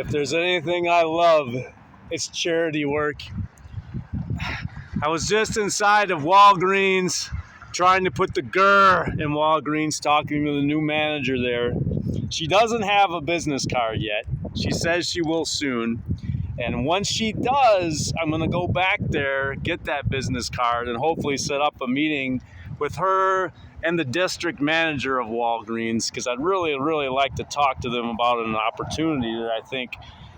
If there's anything I love, it's charity work. I was just inside of Walgreens trying to put the grrr in Walgreens, talking to the new manager there. She doesn't have a business card yet. She says she will soon. And once she does, I'm going to go back there, get that business card, and hopefully set up a meeting with her and the district manager of Walgreens, because I'd really, really like to talk to them about an opportunity that I think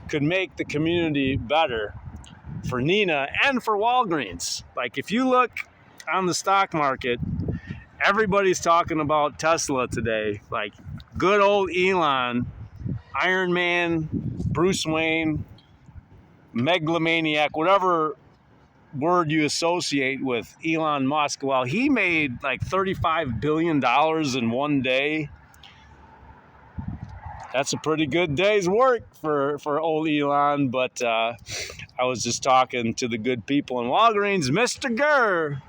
could make the community better for Nina and for Walgreens. Like, if you look on the stock market, everybody's talking about Tesla today. Like, good old Elon, Iron Man, Bruce Wayne, megalomaniac, whatever word you associate with Elon Musk. Well, he made like $35 billion in one day. That's a pretty good day's work for old Elon. But I was just talking to the good people in Walgreens. Mrgrrr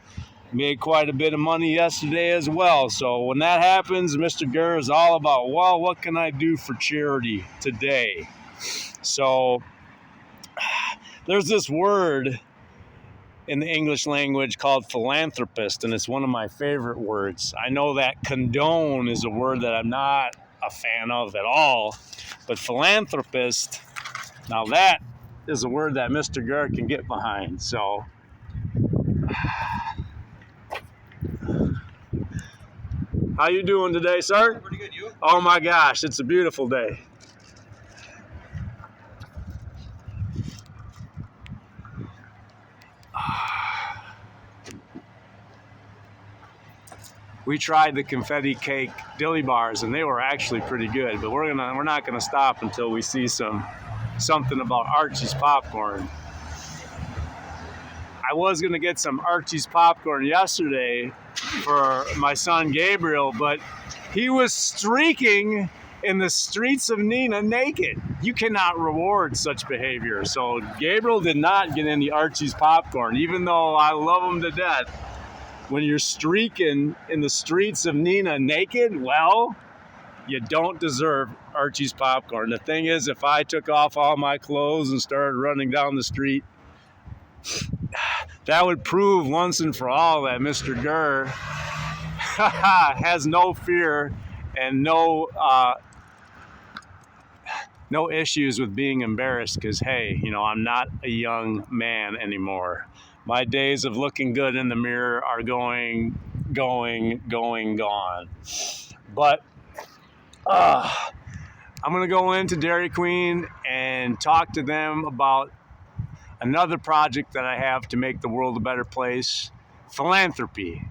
made quite a bit of money yesterday as well. So when that happens, Mrgrrr is all about, well, what can I do for charity today? So there's this word in the English language called philanthropist, and it's one of my favorite words. I know that condone is a word that I'm not a fan of at all, but philanthropist, now that is a word that Mrgrrr can get behind. So how you doing today, sir? Pretty good, you? Oh my gosh, it's a beautiful day. We tried the confetti cake dilly bars, and they were actually pretty good. But we're not gonna stop until we see something about Archie's popcorn. I was gonna get some Archie's popcorn yesterday for my son Gabriel, but he was streaking in the streets of Nina naked. You cannot reward such behavior. So Gabriel did not get any Archie's popcorn, even though I love him to death. When you're streaking in the streets of Nina naked, well, you don't deserve Archie's popcorn. The thing is, if I took off all my clothes and started running down the street, that would prove once and for all that Mrgrrr has no fear and no issues with being embarrassed, because, hey, I'm not a young man anymore. My days of looking good in the mirror are gone. But I'm going to go into Dairy Queen and talk to them about another project that I have to make the world a better place, philanthropy.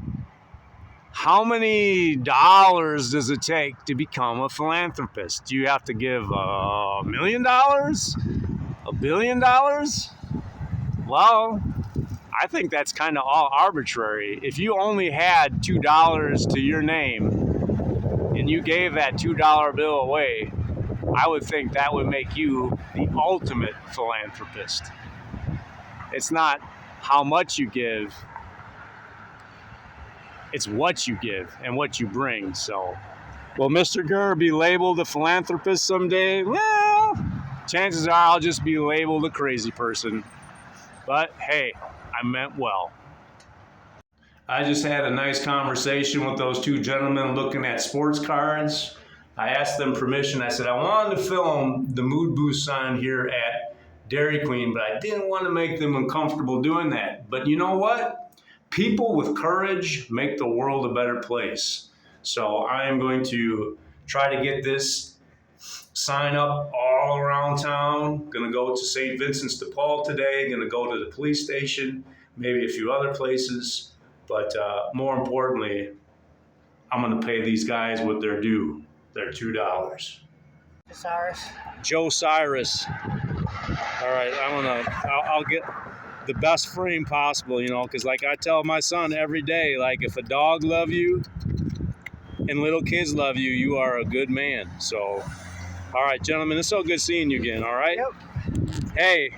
How many dollars does it take to become a philanthropist? Do you have to give $1 million? $1 billion? Well, I think that's kind of all arbitrary. If you only had $2 to your name and you gave that $2 bill away, I would think that would make you the ultimate philanthropist. It's not how much you give, it's what you give and what you bring. So, will Mrgrrr be labeled a philanthropist someday? Well, chances are I'll just be labeled a crazy person. But hey, I meant well. I just had a nice conversation with those two gentlemen looking at sports cards. I asked them permission. I said, I wanted to film the mood boost sign here at Dairy Queen, but I didn't want to make them uncomfortable doing that. But you know what? People with courage make the world a better place. So I am going to try to get this sign up all around town. Going to go to St. Vincent's de Paul today. Going to go to the police station, maybe a few other places. But more importantly, I'm going to pay these guys what they're due. They're $2. Cyrus. Joe Cyrus. All right, I'll get the best frame possible, because like I tell my son every day, like, if a dog love you and little kids love you, you are a good man. So, all right, gentlemen, it's so good seeing you again, all right? Yep. Hey,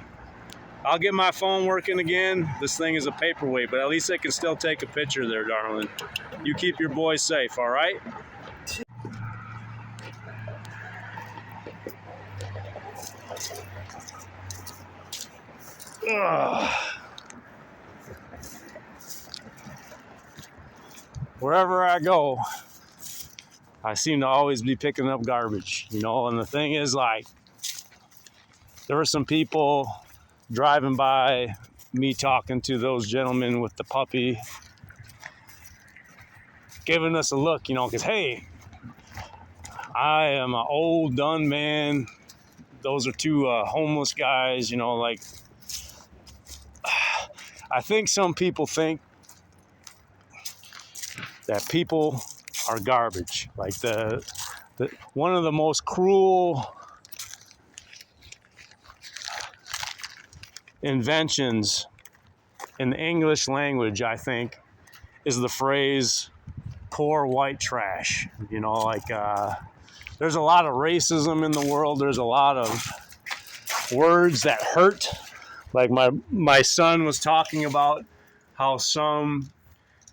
I'll get my phone working again. This thing is a paperweight, but at least I can still take a picture there, darling. You keep your boys safe, all right? Ugh. Wherever I go, I seem to always be picking up garbage, you know, and the thing is, like, there were some people driving by me talking to those gentlemen with the puppy, giving us a look, you know, because, hey, I am an old, done man. Those are two homeless guys, you know, like, I think some people think that people are garbage. Like one of the most cruel inventions in the English language, I think, is the phrase poor white trash. You know, like there's a lot of racism in the world. There's a lot of words that hurt. Like my son was talking about how some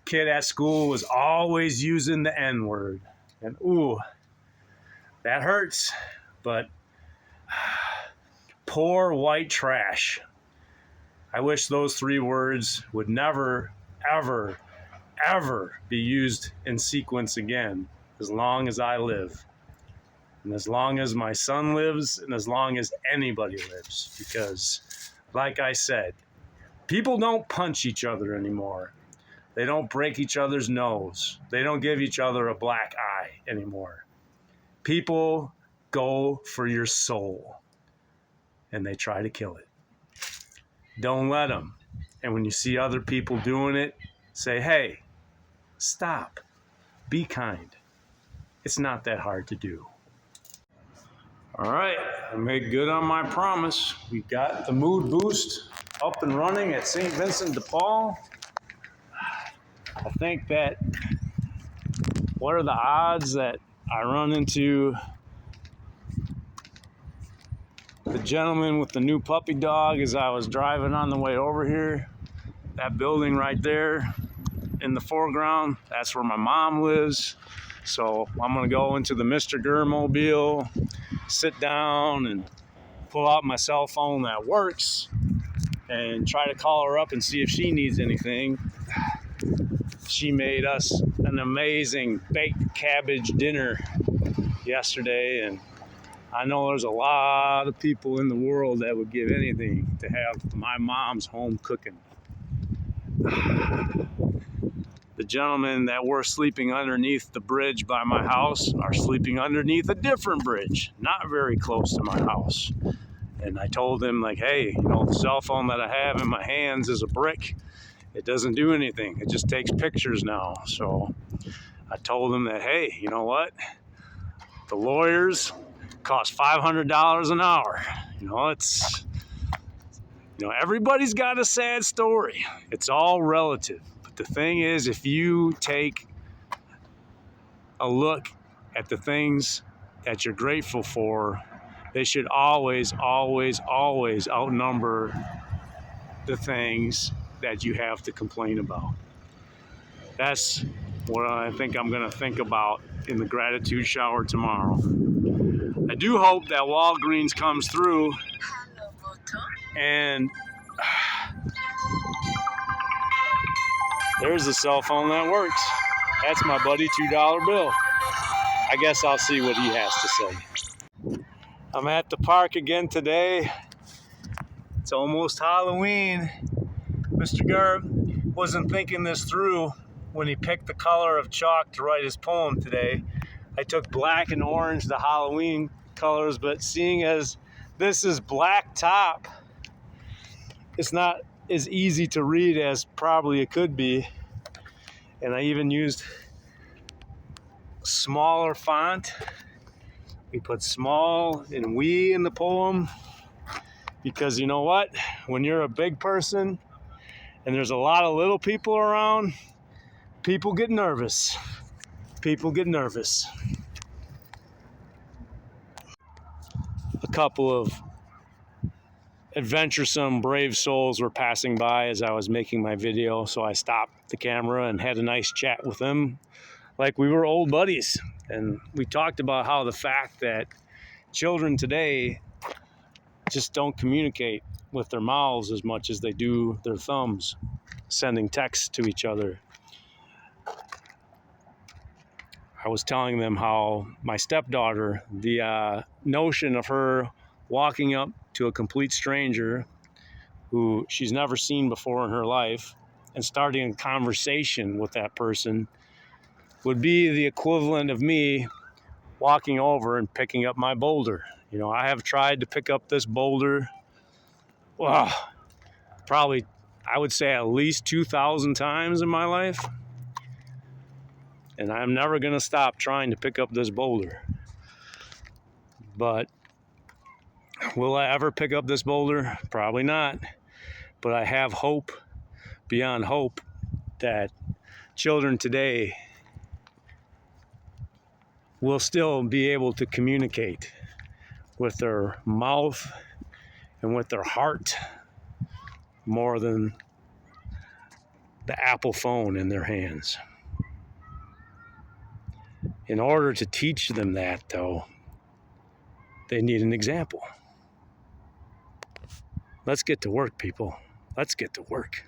kid at school was always using the N-word. And ooh, that hurts. But poor white trash. I wish those three words would never, ever, ever be used in sequence again, as long as I live. And as long as my son lives, and as long as anybody lives. Because, like I said, people don't punch each other anymore. They don't break each other's nose. They don't give each other a black eye anymore. People go for your soul, and they try to kill it. Don't let them. And when you see other people doing it, say, hey, stop. Be kind. It's not that hard to do. All right, I made good on my promise. We got the mood boost up and running at St. Vincent de Paul. I think that, what are the odds that I run into the gentleman with the new puppy dog as I was driving on the way over here? That building right there in the foreground, that's where my mom lives. So I'm gonna go into the Mrgrrr mobile, sit down and pull out my cell phone that works and try to call her up and see if she needs anything. She made us an amazing baked cabbage dinner yesterday, and I know there's a lot of people in the world that would give anything to have my mom's home cooking. The gentlemen that were sleeping underneath the bridge by my house are sleeping underneath a different bridge, not very close to my house. And I told them, like, hey, you know, the cell phone that I have in my hands is a brick. It doesn't do anything. It just takes pictures now. So I told them that, hey, you know what? The lawyers cost $500 an hour. You know, everybody's got a sad story. It's all relative. But the thing is, if you take a look at the things that you're grateful for, they should always, always, always outnumber the things that you have to complain about. That's what I think I'm going to think about in the gratitude shower tomorrow. I do hope that Walgreens comes through and there's the cell phone that works. That's my buddy $2 bill. I guess I'll see what he has to say. I'm at the park again today. It's almost Halloween. Mrgrrr wasn't thinking this through when he picked the color of chalk to write his poem today. I took black and orange, the Halloween colors, but seeing as this is black top, it's not as easy to read as probably it could be. And I even used smaller font. We put small and we in the poem because you know what? When you're a big person and there's a lot of little people around, people get nervous. People get nervous. A couple of adventuresome, brave souls were passing by as I was making my video, so I stopped the camera and had a nice chat with them like we were old buddies. And we talked about how the fact that children today just don't communicate with their mouths as much as they do their thumbs, sending texts to each other. I was telling them how my stepdaughter, the notion of her walking up to a complete stranger who she's never seen before in her life and starting a conversation with that person would be the equivalent of me walking over and picking up my boulder. You know, I have tried to pick up this boulder, well, probably, I would say at least 2,000 times in my life. And I'm never going to stop trying to pick up this boulder. But will I ever pick up this boulder? Probably not. But I have hope beyond hope that children today will still be able to communicate with their mouth and with their heart more than the Apple phone in their hands. In order to teach them that, though, they need an example. Let's get to work, people. Let's get to work.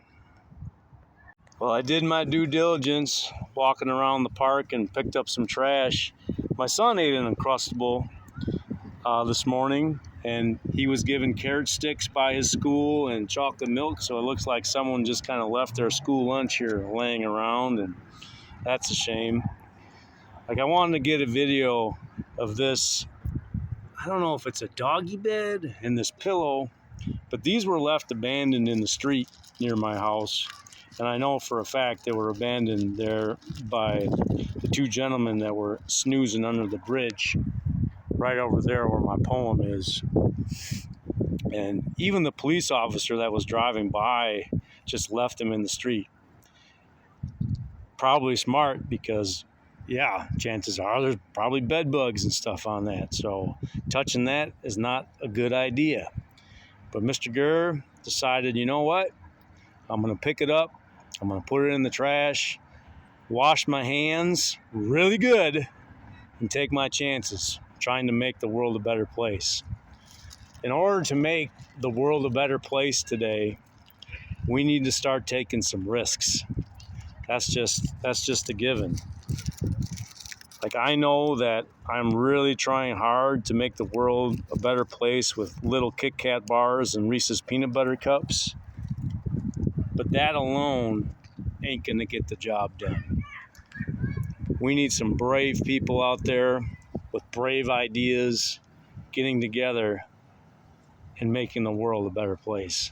Well, I did my due diligence walking around the park and picked up some trash. My son ate an Uncrustable this morning, and he was given carrot sticks by his school and chocolate milk, so it looks like someone just kind of left their school lunch here laying around, and that's a shame. Like, I wanted to get a video of this. I don't know if it's a doggy bed and this pillow, but these were left abandoned in the street near my house. And I know for a fact they were abandoned there by the two gentlemen that were snoozing under the bridge right over there where my poem is. And even the police officer that was driving by just left them in the street. Probably smart because, yeah, chances are there's probably bed bugs and stuff on that. So touching that is not a good idea. But Mrgrrr decided, you know what? I'm going to pick it up. I'm going to put it in the trash, wash my hands really good, and take my chances trying to make the world a better place. In order to make the world a better place today, we need to start taking some risks. That's just a given. Like, I know that I'm really trying hard to make the world a better place with little Kit Kat bars and Reese's peanut butter cups. But that alone ain't going to get the job done. We need some brave people out there with brave ideas getting together and making the world a better place.